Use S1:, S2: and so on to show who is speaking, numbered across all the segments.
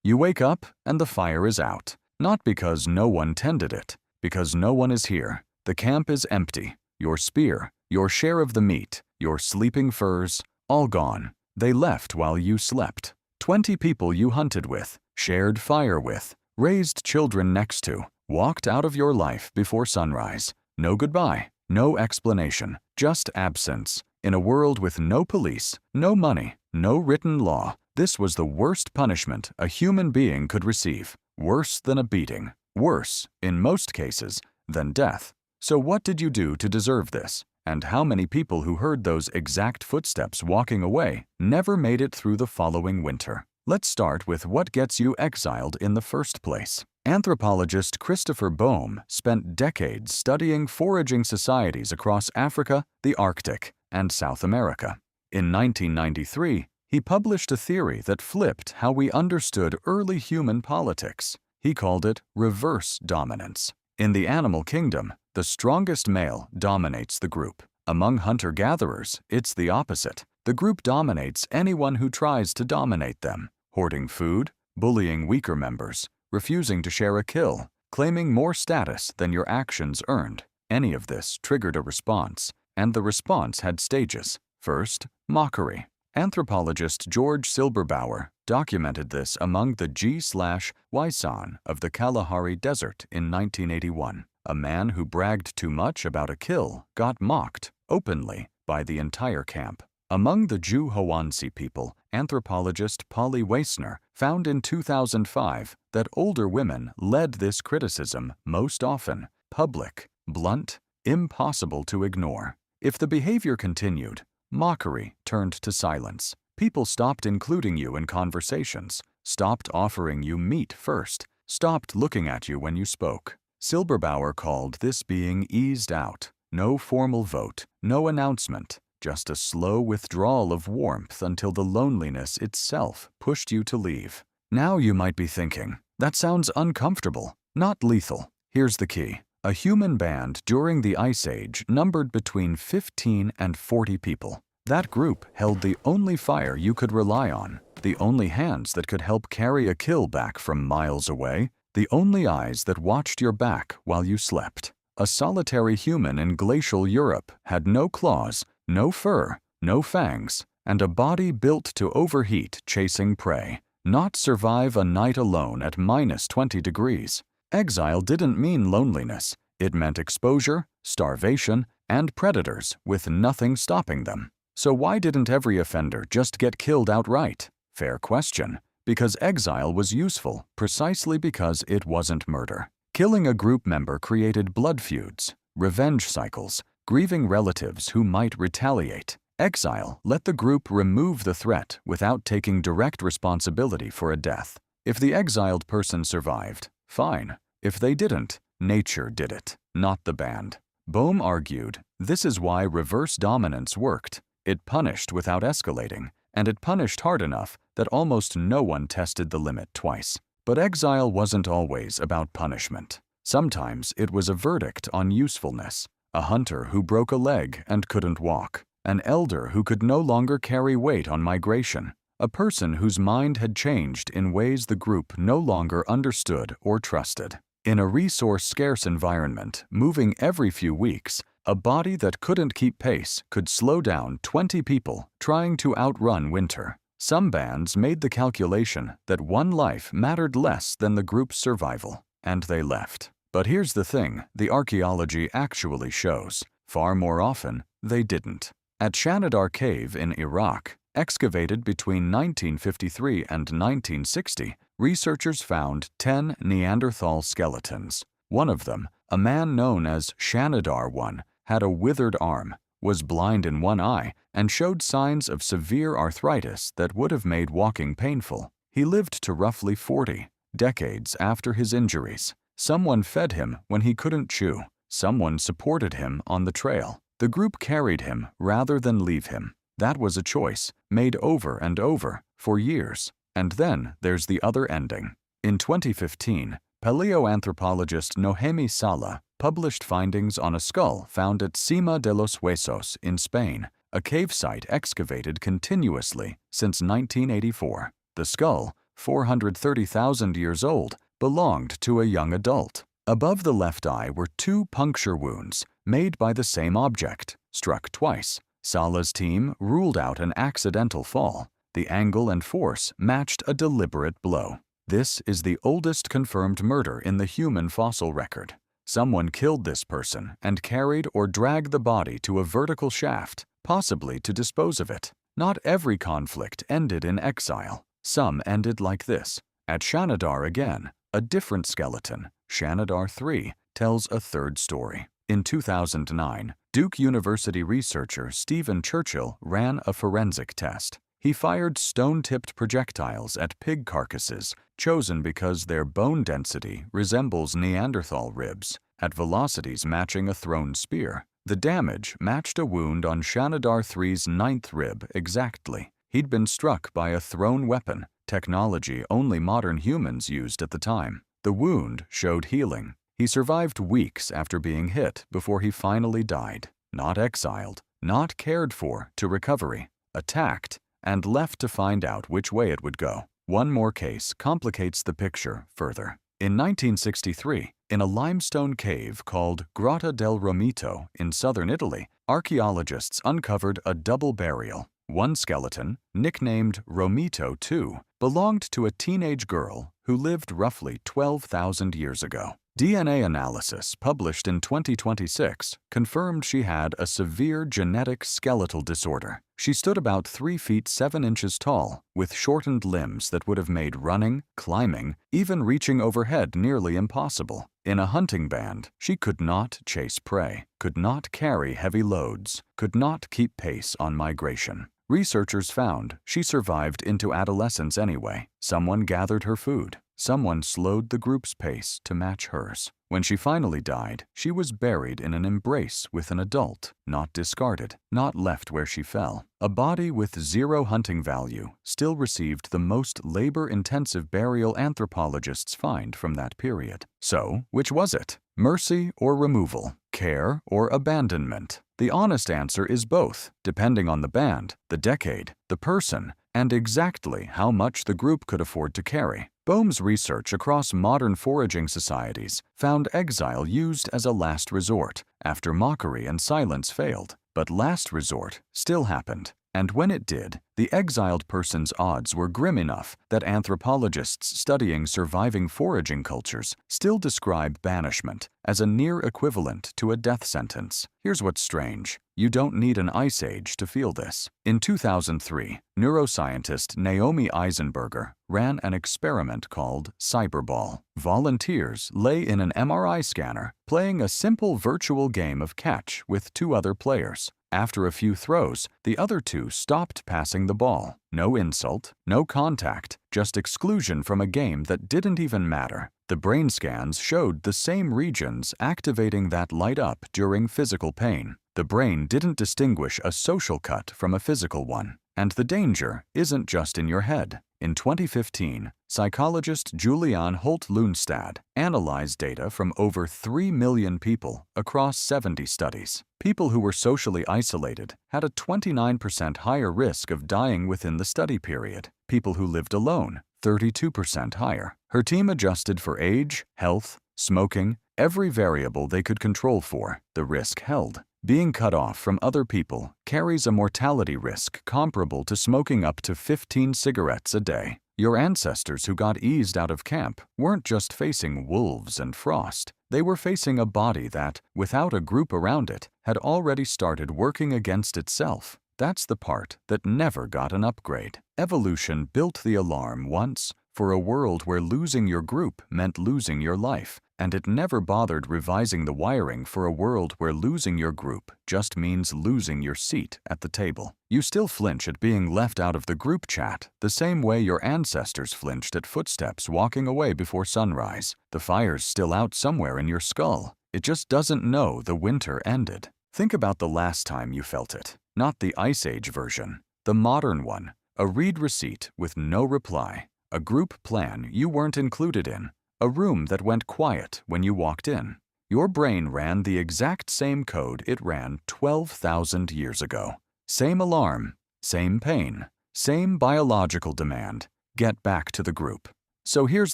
S1: You wake up and the fire is out. Not because no one tended it, because no one is here. The camp is empty. Your spear, your share of the meat, your sleeping furs, all gone. They left while you slept. 20 people you hunted with, shared fire with, raised children next to, walked out of your life before sunrise. No goodbye, no explanation, just absence. In a world with no police, no money, no written law, this was the worst punishment a human being could receive. Worse than a beating. Worse, in most cases, than death. So what did you do to deserve this? And how many people who heard those exact footsteps walking away never made it through the following winter? Let's start with what gets you exiled in the first place. Anthropologist Christopher Boehm spent decades studying foraging societies across Africa, the Arctic, and South America. In 1993, he published a theory that flipped how we understood early human politics. He called it reverse dominance. In the animal kingdom, the strongest male dominates the group. Among hunter-gatherers, it's the opposite. The group dominates anyone who tries to dominate them, hoarding food, bullying weaker members, refusing to share a kill, claiming more status than your actions earned. Any of this triggered a response, and the response had stages. First, mockery. Anthropologist George Silberbauer documented this among the G/Ysan of the Kalahari Desert in 1981. A man who bragged too much about a kill got mocked, openly, by the entire camp. Among the Juhoansi people, anthropologist Polly Weisner found in 2005 that older women led this criticism most often. Public, blunt, impossible to ignore. If the behavior continued, mockery turned to silence. People stopped including you in conversations, stopped offering you meat first, stopped looking at you when you spoke. Silberbauer called this being eased out. No formal vote, no announcement, just a slow withdrawal of warmth until the loneliness itself pushed you to leave. Now you might be thinking, that sounds uncomfortable, not lethal. Here's the key. A human band during the Ice Age numbered between 15 and 40 people. That group held the only fire you could rely on, the only hands that could help carry a kill back from miles away, the only eyes that watched your back while you slept. A solitary human in glacial Europe had no claws, no fur, no fangs, and a body built to overheat chasing prey, not survive a night alone at -20 degrees. Exile didn't mean loneliness. It meant exposure, starvation, and predators with nothing stopping them. So why didn't every offender just get killed outright? Fair question. Because exile was useful precisely because it wasn't murder. Killing a group member created blood feuds, revenge cycles, grieving relatives who might retaliate. Exile let the group remove the threat without taking direct responsibility for a death. If the exiled person survived, fine. If they didn't, nature did it, not the band. Boehm argued this is why reverse dominance worked. It punished without escalating, and it punished hard enough that almost no one tested the limit twice. But exile wasn't always about punishment. Sometimes it was a verdict on usefulness. A hunter who broke a leg and couldn't walk. An elder who could no longer carry weight on migration. A person whose mind had changed in ways the group no longer understood or trusted. In a resource-scarce environment, moving every few weeks, a body that couldn't keep pace could slow down 20 people trying to outrun winter. Some bands made the calculation that one life mattered less than the group's survival, and they left. But here's the thing the archaeology actually shows. Far more often, they didn't. At Shanidar Cave in Iraq, excavated between 1953 and 1960, researchers found 10 Neanderthal skeletons. One of them, a man known as Shanidar I, had a withered arm, was blind in one eye, and showed signs of severe arthritis that would have made walking painful. He lived to roughly 40, decades after his injuries. Someone fed him when he couldn't chew. Someone supported him on the trail. The group carried him rather than leave him. That was a choice, made over and over, for years. And then there's the other ending. In 2015, paleoanthropologist Nohemi Sala published findings on a skull found at Cima de los Huesos in Spain, a cave site excavated continuously since 1984. The skull, 430,000 years old, belonged to a young adult. Above the left eye were 2 puncture wounds made by the same object, struck twice. Sala's team ruled out an accidental fall. The angle and force matched a deliberate blow. This is the oldest confirmed murder in the human fossil record. Someone killed this person and carried or dragged the body to a vertical shaft, possibly to dispose of it. Not every conflict ended in exile. Some ended like this. At Shanidar again, a different skeleton, Shanidar III, tells a third story. In 2009, Duke University researcher Stephen Churchill ran a forensic test. He fired stone-tipped projectiles at pig carcasses, chosen because their bone density resembles Neanderthal ribs, at velocities matching a thrown spear. The damage matched a wound on Shanidar III's 9th rib exactly. He'd been struck by a thrown weapon, technology only modern humans used at the time. The wound showed healing. He survived weeks after being hit before he finally died. Not exiled, not cared for to recovery, attacked, and left to find out which way it would go. One more case complicates the picture further. In 1963, in a limestone cave called Grotta del Romito in southern Italy, archaeologists uncovered a double burial. One skeleton, nicknamed Romito II, belonged to a teenage girl who lived roughly 12,000 years ago. DNA analysis published in 2026 confirmed she had a severe genetic skeletal disorder. She stood about 3 feet 7 inches tall, with shortened limbs that would have made running, climbing, even reaching overhead nearly impossible. In a hunting band, she could not chase prey, could not carry heavy loads, could not keep pace on migration. Researchers found she survived into adolescence anyway. Someone gathered her food. Someone slowed the group's pace to match hers. When she finally died, she was buried in an embrace with an adult, not discarded, not left where she fell. A body with 0 hunting value still received the most labor-intensive burial anthropologists find from that period. So, which was it? Mercy or removal? Care or abandonment? The honest answer is both, depending on the band, the decade, the person, and exactly how much the group could afford to carry. Boehm's research across modern foraging societies found exile used as a last resort after mockery and silence failed. But last resort still happened. And when it did, the exiled person's odds were grim enough that anthropologists studying surviving foraging cultures still describe banishment as a near equivalent to a death sentence. Here's what's strange. You don't need an ice age to feel this. In 2003, neuroscientist Naomi Eisenberger ran an experiment called Cyberball. Volunteers lay in an MRI scanner playing a simple virtual game of catch with 2 other players. After a few throws, the other 2 stopped passing the ball. No insult, no contact, just exclusion from a game that didn't even matter. The brain scans showed the same regions activating that light up during physical pain. The brain didn't distinguish a social cut from a physical one. And the danger isn't just in your head. In 2015, psychologist Julian Holt-Lundstad analyzed data from over 3 million people across 70 studies. People who were socially isolated had a 29% higher risk of dying within the study period. People who lived alone, 32% higher. Her team adjusted for age, health, smoking, every variable they could control for. The risk held. Being cut off from other people carries a mortality risk comparable to smoking up to 15 cigarettes a day. Your ancestors who got eased out of camp weren't just facing wolves and frost. They were facing a body that, without a group around it, had already started working against itself. That's the part that never got an upgrade. Evolution built the alarm once for a world where losing your group meant losing your life, and it never bothered revising the wiring for a world where losing your group just means losing your seat at the table. You still flinch at being left out of the group chat, the same way your ancestors flinched at footsteps walking away before sunrise. The fire's still out somewhere in your skull. It just doesn't know the winter ended. Think about the last time you felt it. Not the Ice Age version, the modern one. A read receipt with no reply. A group plan you weren't included in. A room that went quiet when you walked in. Your brain ran the exact same code it ran 12,000 years ago. Same alarm, same pain, same biological demand. get back to the group. So here's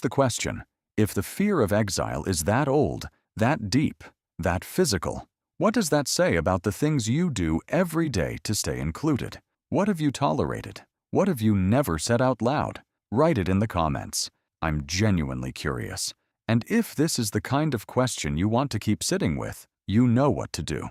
S1: the question. If the fear of exile is that old, that deep, that physical, what does that say about the things you do every day to stay included? What have you tolerated? What have you never said out loud? Write it in the comments. I'm genuinely curious. And if this is the kind of question you want to keep sitting with, you know what to do.